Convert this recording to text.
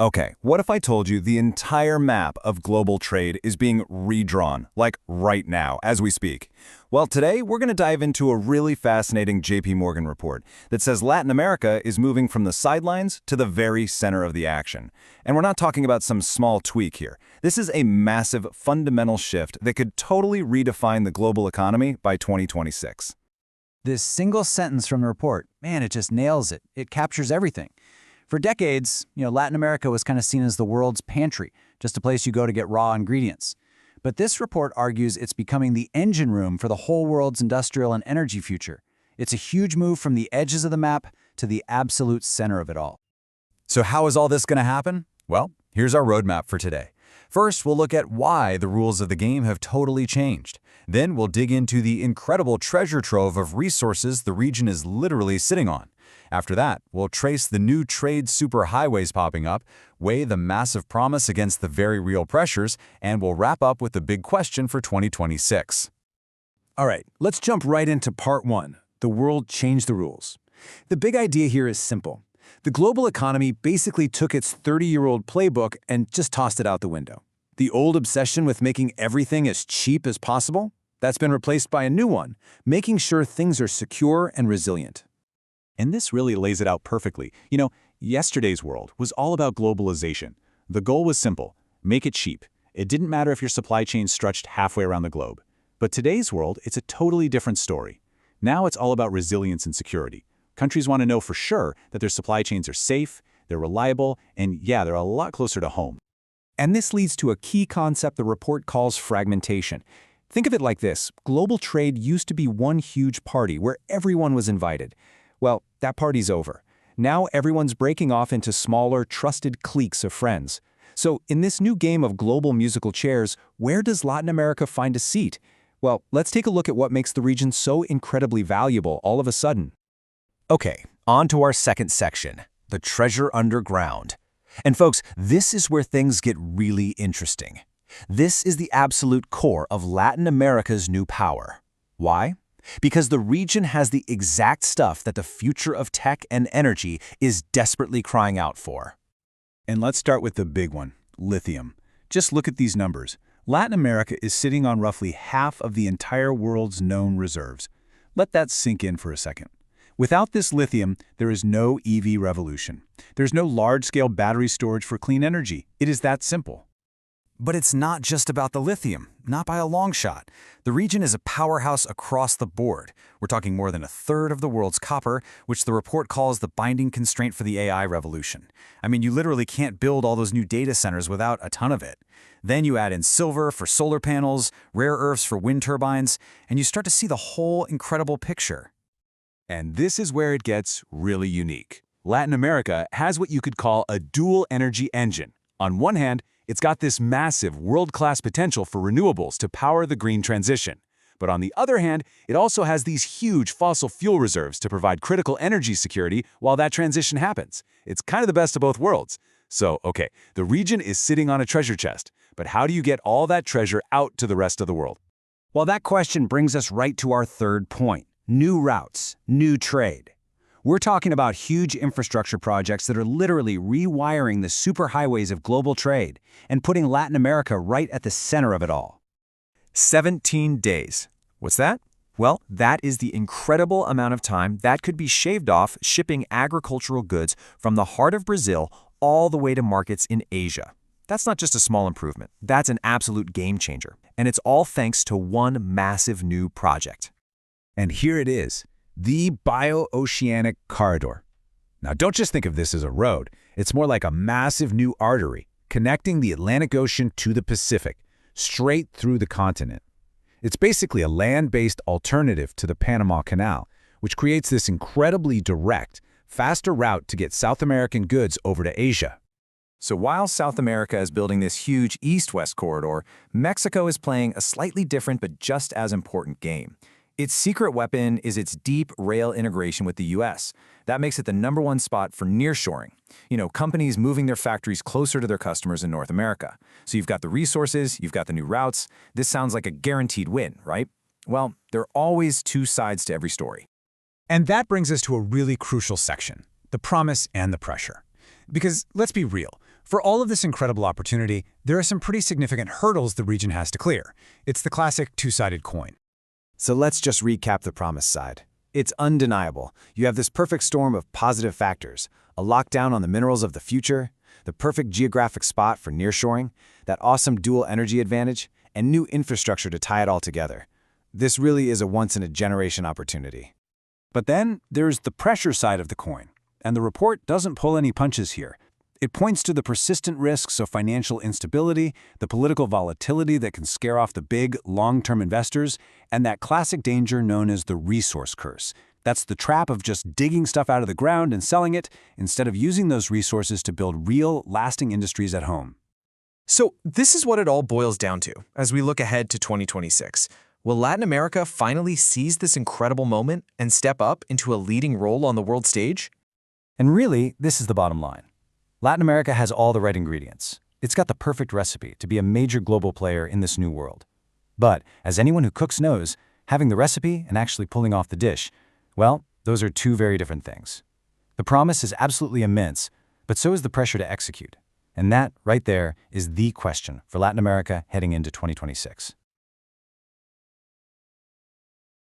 Okay, what if I told you the entire map of global trade is being redrawn, like right now, as we speak? Well, today we're going to dive into a really fascinating JP Morgan report that says Latin America is moving from the sidelines to the very center of the action. And we're not talking about some small tweak here. This is a massive, fundamental shift that could totally redefine the global economy by 2026. This single sentence from the report, man, it just nails it. It captures everything. For decades, Latin America was kind of seen as the world's pantry, just a place you go to get raw ingredients. But this report argues it's becoming the engine room for the whole world's industrial and energy future. It's a huge move from the edges of the map to the absolute center of it all. So how is all this going to happen? Well, here's our roadmap for today. First, we'll look at why the rules of the game have totally changed. Then we'll dig into the incredible treasure trove of resources the region is literally sitting on. After that, we'll trace the new trade superhighways popping up, weigh the massive promise against the very real pressures, and we'll wrap up with the big question for 2026. All right, let's jump right into part one. The world changed the rules. The big idea here is simple. The global economy basically took its 30-year-old playbook and just tossed it out the window. The old obsession with making everything as cheap as possible, that's been replaced by a new one, making sure things are secure and resilient. And this really lays it out perfectly. Yesterday's world was all about globalization. The goal was simple: make it cheap. It didn't matter if your supply chain stretched halfway around the globe. But today's world, it's a totally different story. Now it's all about resilience and security. Countries want to know for sure that their supply chains are safe, they're reliable, and yeah, they're a lot closer to home. And this leads to a key concept the report calls fragmentation. Think of it like this. Global trade used to be one huge party where everyone was invited. Well, that party's over. Now everyone's breaking off into smaller, trusted cliques of friends. So in this new game of global musical chairs, where does Latin America find a seat? Well, let's take a look at what makes the region so incredibly valuable all of a sudden. Okay, on to our second section, the treasure underground. And folks, this is where things get really interesting. This is the absolute core of Latin America's new power. Why? Because the region has the exact stuff that the future of tech and energy is desperately crying out for. And let's start with the big one, lithium. Just look at these numbers. Latin America is sitting on roughly half of the entire world's known reserves. Let that sink in for a second. Without this lithium, there is no EV revolution. There's no large-scale battery storage for clean energy. It is that simple. But it's not just about the lithium, not by a long shot. The region is a powerhouse across the board. We're talking more than a third of the world's copper, which the report calls the binding constraint for the AI revolution. I mean, you literally can't build all those new data centers without a ton of it. Then you add in silver for solar panels, rare earths for wind turbines, and you start to see the whole incredible picture. And this is where it gets really unique. Latin America has what you could call a dual energy engine. On one hand, it's got this massive world-class potential for renewables to power the green transition. But on the other hand, it also has these huge fossil fuel reserves to provide critical energy security while that transition happens. It's kind of the best of both worlds. So, okay, the region is sitting on a treasure chest, but how do you get all that treasure out to the rest of the world? Well, that question brings us right to our third point: new routes, new trade. We're talking about huge infrastructure projects that are literally rewiring the superhighways of global trade and putting Latin America right at the center of it all. 17 days. What's that? Well, that is the incredible amount of time that could be shaved off shipping agricultural goods from the heart of Brazil all the way to markets in Asia. That's not just a small improvement. That's an absolute game changer. And it's all thanks to one massive new project. And here it is, the Bio-Oceanic Corridor. Now, don't just think of this as a road. It's more like a massive new artery connecting the Atlantic Ocean to the Pacific, straight through the continent. It's basically a land-based alternative to the Panama Canal, which creates this incredibly direct, faster route to get South American goods over to Asia. So while South America is building this huge east-west corridor, Mexico is playing a slightly different but just as important game. Its secret weapon is its deep rail integration with the U.S. That makes it the #1 spot for nearshoring. Companies moving their factories closer to their customers in North America. So you've got the resources, you've got the new routes. This sounds like a guaranteed win, right? Well, there are always two sides to every story. And that brings us to a really crucial section, the promise and the pressure. Because let's be real, For all of this incredible opportunity, there are some pretty significant hurdles the region has to clear. It's the classic two-sided coin. So let's just recap the promise side. It's undeniable. You have this perfect storm of positive factors, a lockdown on the minerals of the future, the perfect geographic spot for nearshoring, that awesome dual energy advantage, and new infrastructure to tie it all together. This really is a once-in-a-generation opportunity. But then there's the pressure side of the coin, and the report doesn't pull any punches here. It points to the persistent risks of financial instability, the political volatility that can scare off the big, long-term investors, and that classic danger known as the resource curse. That's the trap of just digging stuff out of the ground and selling it, instead of using those resources to build real, lasting industries at home. So this is what it all boils down to as we look ahead to 2026. Will Latin America finally seize this incredible moment and step up into a leading role on the world stage? And really, this is the bottom line. Latin America has all the right ingredients. It's got the perfect recipe to be a major global player in this new world. But, as anyone who cooks knows, having the recipe and actually pulling off the dish, well, those are two very different things. The promise is absolutely immense, but so is the pressure to execute. And that, right there, is the question for Latin America heading into 2026.